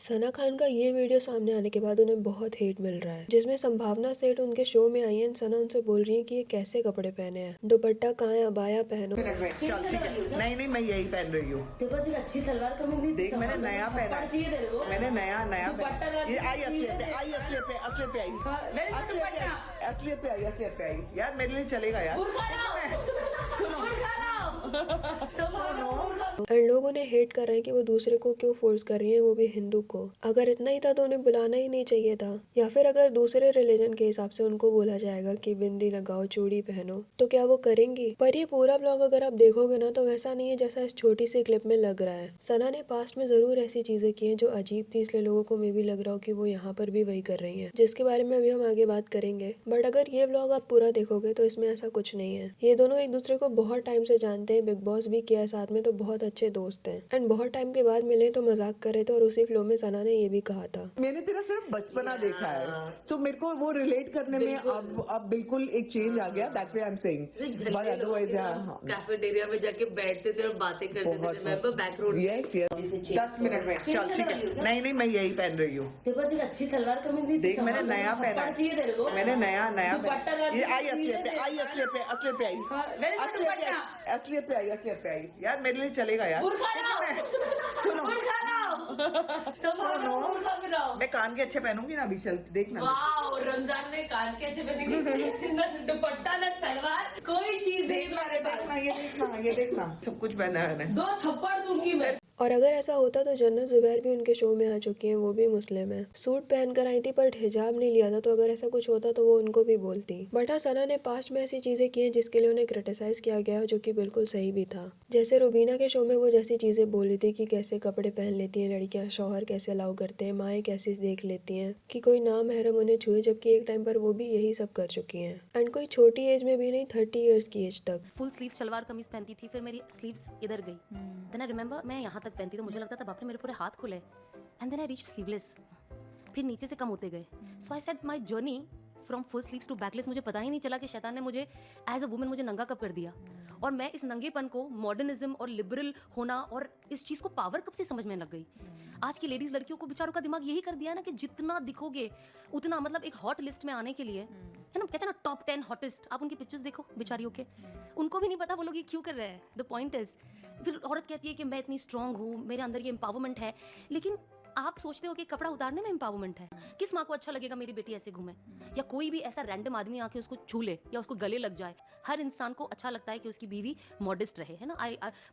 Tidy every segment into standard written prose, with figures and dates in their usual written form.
सना खान का ये वीडियो सामने आने के बाद उन्हें बहुत हेट मिल रहा है, जिसमें संभावना सेठ उनके शो में आई है। सना उनसे बोल रही है कि ये कैसे कपड़े पहने हैं, दुपट्टा कहाँ है, अबाया पहनो। मिनट में चल ठीक है। नहीं नहीं, मैं यही पहन रही हूँ। तेरे पास एक अच्छी सलवार कमीज नहीं? देख मैंने नया पहना है। चाहिए तेरे को? मैंने नया दुपट्टा पहना। ये आई चीज़ असलियत है। पे, आई असलियत पे, असलियत पे आई, मेरे से असलियत पे दुपट्टा। आई, असलियत पे आई, असलियत पे आई। यार मेरे लिए चलेगा यार। बुर्खा लाओ। सुनो बुर्खा लाओ। सुनो, एंड लोग उन्हें हेट कर रहे हैं कि वो दूसरे को क्यों फोर्स कर रही है, वो भी हिंदू को। अगर इतना ही था तो उन्हें बुलाना ही नहीं चाहिए था। या फिर अगर दूसरे रिलीजन के हिसाब से उनको बोला जाएगा कि बिंदी लगाओ, चूड़ी पहनो, तो क्या वो करेंगी? पर ये पूरा ब्लॉग अगर आप देखोगे ना, तो वैसा नहीं है जैसा इस छोटी सी क्लिप में लग रहा है। सना ने पास्ट में जरूर ऐसी चीजें की हैं जो अजीब थी, इसलिए लोगों को मे भी लग रहा हो कि वो यहाँ पर भी वही कर रही है, जिसके बारे में अभी हम आगे बात करेंगे। बट अगर ये ब्लॉग आप पूरा देखोगे तो इसमें ऐसा कुछ नहीं है। ये दोनों एक दूसरे को बहुत टाइम से जानते हैं, बिग बॉस भी किया है साथ में, तो बहुत अच्छे दोस्त हैं। एंड बहुत टाइम के बाद मिले तो मजाक कर रहे थे, और उसी फ्लो में सना ने ये भी कहा था, मैंने तेरा सिर्फ बचपना देखा है, तो मेरे को वो रिलेट करने में अब बिल्कुल एक चेंज आ गया। That way I am saying, but otherwise हाँ, कैफेटेरिया में जाके बैठते थे और बातें करते थे। Remember back road? Yes yes. 10 minute में चल ठीक है। नहीं नहीं, मैं यही पहन रही हूँ। तेरे पास एक अच्छी सलवार कमीज नहीं? देख मैंने नया पहना है। चाहिए तेरे को? मैंने नया दुपट्टा पहना। ये आई चीज़ असलियत पे, है। आई असलियत पे, असलियत पे आई, मेरे से असलियत पे दुपट्टा। आई, असलियत पे आई, असलियत पे आई। यार मेरे लिए चलेगा यार। बुर्खा लाओ। सुनो बुर्खा लाओ। सुनो, बुर्खा भी लाओ। मैं कान के अच्छे पहनूंगी ना अभी, चल देखना। वाओ, रमजान में कान के अच्छे पहनेंगे। ना दुपट्टा ना सलवार, कोई चीज नहीं देखना ये तुम्हारे पास। देखना, ये देखना, ये देखना, सब कुछ पहना है मैंने। 2 थप्पड़ दूंगी मैं। और अगर ऐसा होता तो जन्नत जुबैर भी उनके शो में आ चुकी हैं, वो भी मुस्लिम है। सूट पहन कर आई थी बट हिजाब नहीं लिया था, तो अगर ऐसा कुछ होता तो वो उनको भी बोलती। बट हाँ, सना ने पास्ट में ऐसी चीजें की हैं जिसके लिए उन्हें क्रिटिसाइज किया गया, जो कि बिल्कुल सही भी था। जैसे रुबीना के शो में वो जैसी चीजें बोली थी कि कैसे कपड़े पहन लेती हैं लड़कियां, शौहर कैसे अलाउ करते हैं, माएँ कैसे देख लेती हैं कि कोई नाम महरम उन्हें छुए, जबकि एक टाइम पर वो भी यही सब कर चुकी हैं। एंड कोई छोटी एज में भी नहीं, 30 ईयर्स की एज तक। फुल स्लीव सलवार कमीज पहनती थी, फिर मेरी स्लीव्स इधर गई। देन आई रिमेंबर मैं यहाँ तक पहनती तो मुझे लगता था बाप रे मेरे पूरे हाथ खुले। And then I reached sleeveless, फिर नीचे से कम होते गए। So I said my journey from full sleeves to backless, मुझे पता ही नहीं चला कि शैतान ने मुझे एज अ वुमन मुझे नंगा कब कर दिया। और मैं इस नंगेपन को मॉडर्निज्म और लिबरल होना और इस चीज़ को पावर कब से समझ में लग गई। आज की लेडीज लड़कियों को बेचारों का दिमाग यही कर दिया है ना कि जितना दिखोगे उतना, मतलब एक हॉट लिस्ट में आने के लिए है ना, कहते हैं ना टॉप 10 हॉटेस्ट, आप उनकी पिक्चर्स देखो बेचारियों के, उनको भी नहीं पता वो लोग ये क्यों कर रहे हैं। द पॉइंट इज, फिर औरत कहती है कि मैं इतनी स्ट्रांग हूँ, मेरे अंदर ये एम्पावरमेंट है, लेकिन आप सोचते हो कि कपड़ा उतारने में एम्पावरमेंट है? किस माँ को अच्छा लगेगा मेरी बेटी ऐसे घूमे, या कोई भी ऐसा रैंडम आदमी आके उसको छू ले या उसको गले लग जाए? हर इंसान को अच्छा लगता है कि उसकी बीवी मॉडेस्ट रहे, है ना।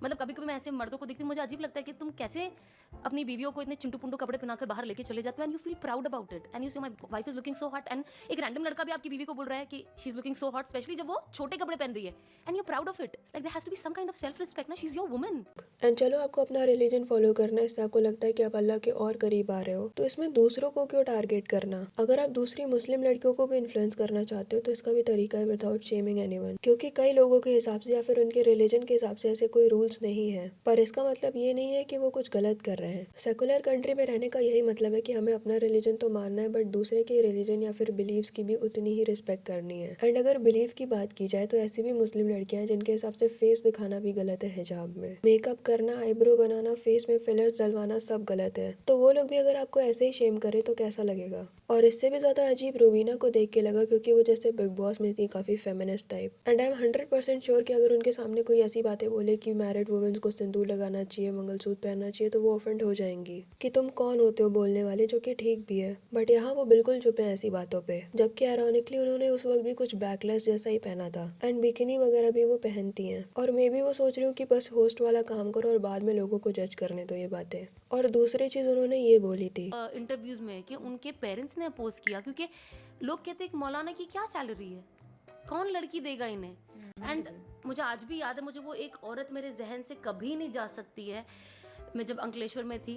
मतलब कभी कभी मैं ऐसे मर्दों को देखती हूँ, मुझे अजीब लगता है कि तुम कैसे अपनी बीवियों को इतने चिंटू पुंटू कपड़े पहनाकर बाहर लेके चले जाते हो, and you feel proud about it, and you say my wife is looking so hot. And एक रैंडम लड़का भी आपकी बीवी को बोल रहा है कि she is looking so hot, specially जब वो छोटे कपड़े पहन रही है, and you proud of it. Like there has to be some kind of self respect ना, she is your woman. And चलो, आपको अपना रिलीजन फॉलो करना है, इससे आपको लगता है कि आप अल्लाह के और करीब आ रहे हो, तो इसमें दूसरों को क्यों टारगेट करना? अगर आप दूसरी मुस्लिम लड़कियों को भी इन्फ्लुएंस करना चाहते हो तो इसका भी तरीका है, विदाउट शेमिंग एनीवन, क्योंकि कई लोगों के हिसाब से या फिर उनके रिलीजन के हिसाब से ऐसे कोई रूल्स नहीं है। पर इसका मतलब ये नहीं है कि वो कुछ गलत कर रहे हैं। सेकुलर कंट्री में रहने का यही मतलब है कि हमें अपना रिलीजन तो मानना है, बट दूसरे के रिलीजन या फिर बिलीव्स की भी उतनी ही रिस्पेक्ट करनी है। एंड अगर बिलीव की बात की जाए तो ऐसी भी मुस्लिम लड़कियां हैं जिनके हिसाब से फेस दिखाना भी गलत है हिजाब में, मेकअप करना, आईब्रो बनाना, फेस में फिलर्स डलवाना सब गलत है। तो वो लोग भी अगर आपको ऐसे ही शेम करे तो कैसा लगेगा? और इससे भी ज्यादा अजीब रुबीना को देख के लगा, क्योंकि वो जैसे बिग बॉस में थी काफी feminist type. And I am 100% sure कि अगर उनके सामने कोई ऐसी बातें बोले कि मैरिड वुमेन्स को सिंदूर लगाना चाहिए, मंगलसूत्र पहनना चाहिए, तो वो ऑफेंड हो जाएंगी कि तुम कौन होते हो बोलने वाले, जो कि ठीक भी है। बट यहाँ वो बिल्कुल चुप है ऐसी बातों पे, जबकि आयरॉनिकली उन्होंने उस वक्त भी कुछ बैकलेस जैसा ही पहना था, एंड बिकिनी वगैरह भी वो पहनती हैं। और मे बी वो सोच रही हूँ कि बस होस्ट वाला काम करो और बाद में लोगों को जज करने दो ये बातें। और दूसरी चीज उन्होंने ये बोली थी इंटरव्यूज में कि उनके पेरेंट्स ने अपोज किया, क्योंकि लोग कहते हैं कि मौलाना की क्या सैलरी है, कौन लड़की देगा इन्हें। एंड मुझे आज भी याद है, मुझे वो एक औरत मेरे जहन से कभी नहीं जा सकती है। मैं जब अंकलेश्वर में थी,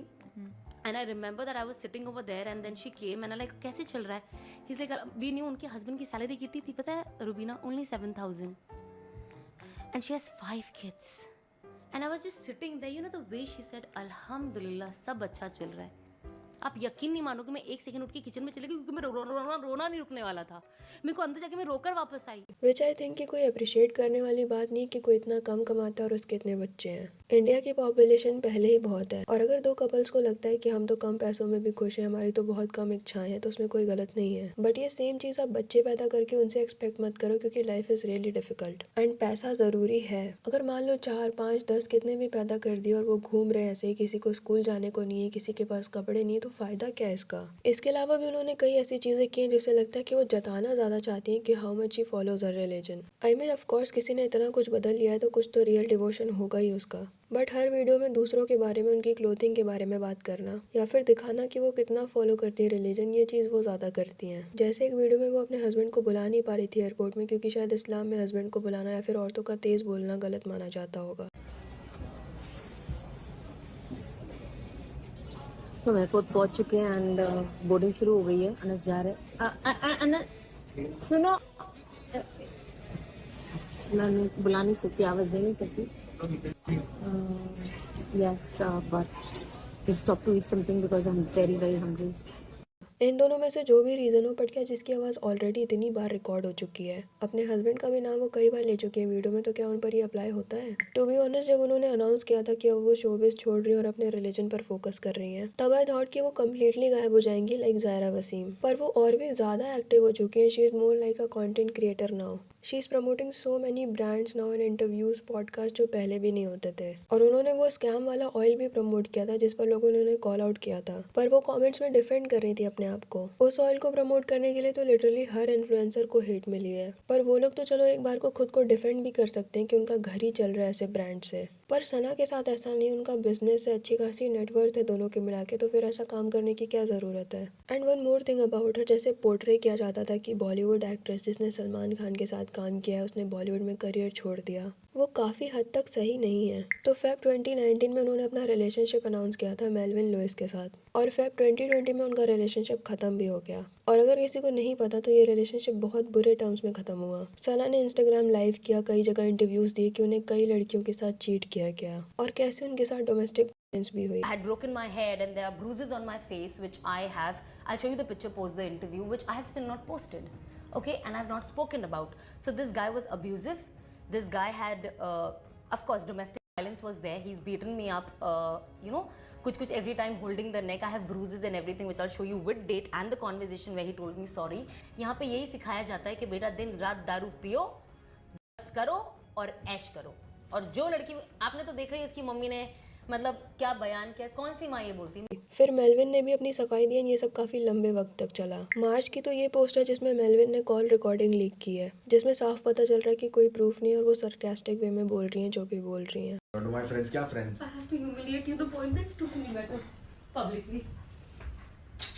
and I remember that I was sitting over there, and then she came and like कैसे चल रहा है, he is like we knew उनके हस्बैंड की सैलरी कितनी थी पता है Rubina? Only 7,000, and she has 5 kids. And I was just sitting there, you know the way she said अल्हम्दुलिल्लाह, सब अच्छा चल रहा है। आप यकीन नहीं मानोगे, मैं 1 सेकंड उठ के किचन में चली गई क्योंकि मैं रोना नहीं रुकने वाला था। मेरे को अंदर जाके मैं रोकर वापस आई। विच आई थिंक कि कोई अप्रिशिएट करने वाली बात नहीं कि कोई इतना कम कमाता है और उसके इतने बच्चे हैं। इंडिया की पॉपुलेशन पहले ही बहुत है, और अगर दो कपल्स को लगता है कि हम तो कम पैसों में भी खुश हैं, हमारी तो बहुत कम इच्छाएं हैं, तो उसमें कोई गलत नहीं है। बट ये सेम चीज़ आप बच्चे पैदा करके उनसे एक्सपेक्ट मत करो, क्योंकि life is really difficult and पैसा ज़रूरी है। अगर मान लो 4, 5, 10 कितने भी पैदा कर दिए और वो घूम रहे हैं ऐसे ही, किसी को स्कूल जाने को नहीं है, किसी के पास कपड़े नहीं है, तो फ़ायदा क्या है इसका। इसके अलावा भी उन्होंने कई ऐसी चीज़ें की हैं जिससे लगता है कि वो जताना ज़्यादा चाहती हैं कि how much he follows a religion. I mean of course किसी ने इतना कुछ बदल लिया है तो कुछ तो रियल डिवोशन होगा ही उसका। बट हर वीडियो में दूसरों के बारे में, उनकी क्लोथिंग के बारे में बात करना या फिर दिखाना कि वो कितना फॉलो करती है रिलीजन, ये चीज़ वो ज़्यादा करती हैं। जैसे एक वीडियो में वो अपने हस्बैंड को बुला नहीं पा रही थी एयरपोर्ट में, क्योंकि शायद इस्लाम में हस्बैंड को बुलाना या फिर औरतों का तेज़ बोलना गलत माना जाता होगा। तो हम एयरपोर्ट पहुंच चुके हैं एंड बोर्डिंग शुरू हो गई है। अनस जा रहे हैं। सुनो, मैं बुला नहीं सकती, आवाज दे नहीं सकती। Yes, but stop to eat something because I am very very hungry. इन दोनों में से जो भी रीज़न हो, बट क्या जिसकी आवाज़ ऑलरेडी इतनी बार रिकॉर्ड हो चुकी है, अपने हस्बैंड का भी नाम वो कई बार ले चुकी है वीडियो में, तो क्या उन पर ही अप्लाई होता है। टू बी ऑनेस्ट, जब उन्होंने अनाउंस किया था कि अब वो शोबिज़ छोड़ रही हैं और अपने रिलीजन पर फोकस कर रही हैं, तब आई थॉट कि वो कम्प्लीटली गायब हो जाएंगी लाइक ज़ायरा वसीम, पर वो और भी ज़्यादा एक्टिव हो चुकी हैं। She is more like a content creator now. She is promoting so many brands now in interviews, podcast, जो पहले भी नहीं होते थे। और उन्होंने वो स्कैम वाला ऑयल भी प्रमोट किया था जिस पर लोगों ने उन्हें कॉल आउट किया था, पर वो कमेंट्स में डिफेंड कर रही थी अपने आप को। उस ऑयल को प्रमोट करने के लिए तो लिटरली हर इन्फ्लुएंसर को हेट मिली है, पर वो लोग तो चलो एक बार को खुद को डिफेंड भी कर सकते हैं कि उनका घर ही चल रहा है ऐसे ब्रांड से। पर सना के साथ ऐसा नहीं, उनका बिजनेस है, अच्छी खासी नेटवर्थ है दोनों के मिला के, तो फिर ऐसा काम करने की क्या ज़रूरत है। And one more thing about her, जैसे पोर्ट्रे किया जाता था कि बॉलीवुड एक्ट्रेस जिसने सलमान खान के साथ काम किया है उसने बॉलीवुड में करियर छोड़ दिया, वो काफ़ी हद तक सही नहीं है। तो फेब 2019 में उन्होंने अपना रिलेशनशिप अनाउंस किया था मेलविन लुइस के साथ, और फेब 2020 में उनका रिलेशनशिप ख़त्म भी हो गया। और अगर किसी को नहीं पता तो ये रिलेशनशिप बहुत बुरे टर्म्स में ख़त्म हुआ। सना ने इंस्टाग्राम लाइव किया, कई जगह इंटरव्यूज़ दिए कि उन्हें कई लड़कियों के साथ चीट किया गया और कैसे उनके साथ डोमेस्टिक वायलेंस भी हुई। I had broken my head and there are bruises on my face which I have. I'll show you the picture post the interview which I have still not posted. Okay, and I've not spoken about. So this guy was abusive. This guy had, of course, domestic violence was there. He's beaten me up, kuch every time holding the neck. I have bruises and everything which I'll show you with date and the conversation where he told me sorry. यहाँ पे यही सिखाया जाता है कि बेटा दिन रात दारू पियो, बस करो और ऐश करो। और जो लड़की, आपने तो देखा ही उसकी मम्मी ने मतलब क्या बयान किया, कौन सी माँ ये बोलती। फिर मेलविन ने भी अपनी सफाई दी, ये सब काफ़ी लंबे वक्त तक चला। मार्च की तो ये पोस्ट है जिसमें मेलविन ने कॉल रिकॉर्डिंग लीक की है, जिसमें साफ पता चल रहा है कि कोई प्रूफ नहीं है और वो सरकास्टिक वे में बोल रही हैं जो भी बोल रही हैं। To my friends, क्या friends? I have to humiliate you. The point is to feel better publicly.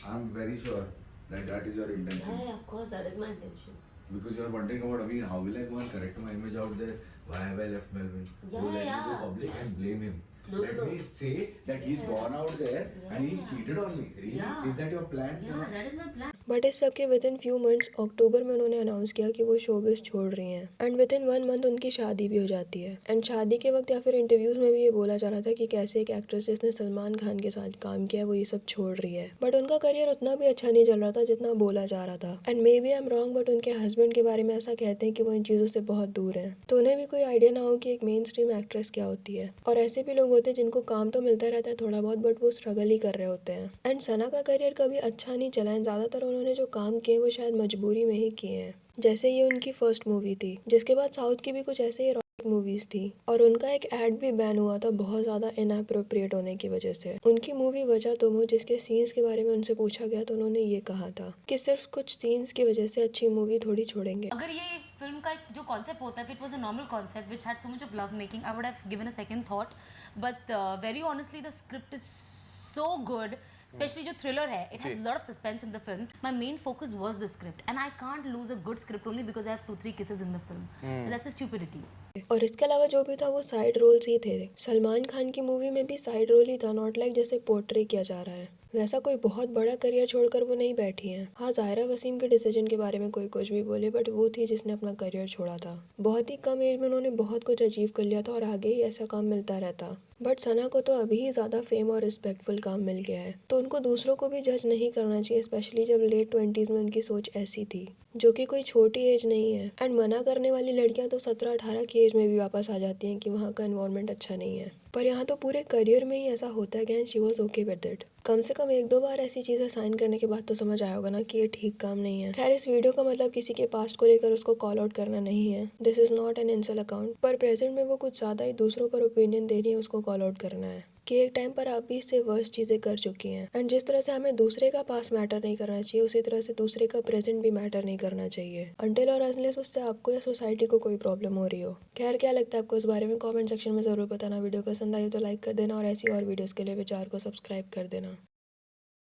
I'm very sure that that is your intention. Yeah, of course, that is my intention. Because you're wondering about, I mean, how will I go and correct my image out there? Why have I left Melvin? Yeah, Let me yeah. go public and blame him. No, Let no. me say that he's gone out there and he's cheated on me. Really? Yeah. Is that your plan? Yeah, that is my plan. But इस सब के with in few months अक्टूबर में उन्होंने announce किया कि वो showbiz छोड़ रही हैं, एंड विद इन 1 मंथ उनकी शादी भी हो जाती है। एंड शादी के वक्त या फिर इंटरव्यूज़ में भी ये बोला जा रहा था कि कैसे एक एक्ट्रेस जिसने सलमान खान के साथ काम किया है वो ये सब छोड़ रही है। बट उनका करियर उतना भी अच्छा नहीं चल रहा था जितना बोला जा रहा था। And maybe I am wrong, but उनके हस्बैंड के बारे में ऐसा कहते हैं कि वो इन चीज़ों से बहुत दूर हैं, तो उन्हें भी कोई आइडिया ना हो कि एक मेन स्ट्रीम एक्ट्रेस क्या होती है। और ऐसे भी लोग होते हैं जिनको काम तो मिलता रहता है थोड़ा बहुत, बट वो स्ट्रगल ही कर रहे होते हैं। एंड सना का करियर कभी अच्छा नहीं चला है, ज़्यादातर उन्होंने जो काम किए वो शायद मजबूरी में ही किए हैं। जैसे ये उनकी फर्स्ट मूवी थी, जिसके बाद साउथ की भी कुछ ऐसे ही मूवीज थी, और उनका एक एड भी बैन हुआ था बहुत ज़्यादा इनअप्रोप्रिएट होने की वजह से। उनकी मूवी वजह तुम हो, जिसके सीन्स के बारे में उनसे पूछा गया तो उन्होंने ये कहा था कि सिर्फ कुछ सीन्स की वजह से अच्छी मूवी थोड़ी छोड़ेंगे। अगर ये फिल्म का जो कॉन्सेप्ट होता है, it was a normal concept which had so much of love making, I would have given a second thought, but very honestly the script is so good, especially जो thriller है, it has a lot of suspense in the film. My main focus was the script and I can't lose a good script only because I have 2-3 kisses in the film. And that's a stupidity. और इसके अलावा जो भी था वो side roles ही थे। सलमान खान की movie में भी साइड रोल ही था, नॉट लाइक जैसे पोर्ट्रे किया जा रहा है। वैसा कोई बहुत बड़ा करियर छोड़कर वो नहीं बैठी हैं। हाँ, ज़ायरा वसीम के डिसीजन के बारे में कोई कुछ भी बोले, बट वो थी जिसने अपना करियर छोड़ा था। बहुत ही कम एज में उन्होंने बहुत कुछ अचीव कर लिया था और आगे ही ऐसा काम मिलता रहता। बट सना को तो अभी ही ज़्यादा फेम और रिस्पेक्टफुल काम मिल गया है, तो उनको दूसरों को भी जज नहीं करना चाहिए, स्पेशली जब लेट 20s में उनकी सोच ऐसी थी, जो कि कोई छोटी एज नहीं है। एंड मना करने वाली लड़कियां तो 17-18 की एज में भी वापस आ जाती हैं कि वहाँ का एनवायरनमेंट अच्छा नहीं है, पर यहाँ तो पूरे करियर में ही ऐसा होता है कि and she was okay with it. कम से कम 1-2 बार ऐसी चीज़ें साइन करने के बाद तो समझ आया होगा ना कि ये ठीक काम नहीं है। खैर, इस वीडियो का मतलब किसी के पास्ट को लेकर उसको कॉल आउट करना नहीं है, this is not an insult account, पर प्रेजेंट में वो कुछ ज़्यादा ही दूसरों पर ओपिनियन दे रही है, उसको कॉल आउट करना है कि एक टाइम पर आप भी इससे वर्स्ट चीज़ें कर चुकी हैं। एंड जिस तरह से हमें दूसरे का पास मैटर नहीं करना चाहिए, उसी तरह से दूसरे का प्रेजेंट भी मैटर नहीं करना चाहिए, अनटिल और अनलेस उससे आपको या सोसाइटी को कोई प्रॉब्लम हो रही हो। खैर, क्या लगता है आपको इस बारे में? कमेंट सेक्शन में ज़रूर बताना। वीडियो पसंद आई तो लाइक कर देना और ऐसी और वीडियोज़ के लिए विचार को सब्सक्राइब कर देना।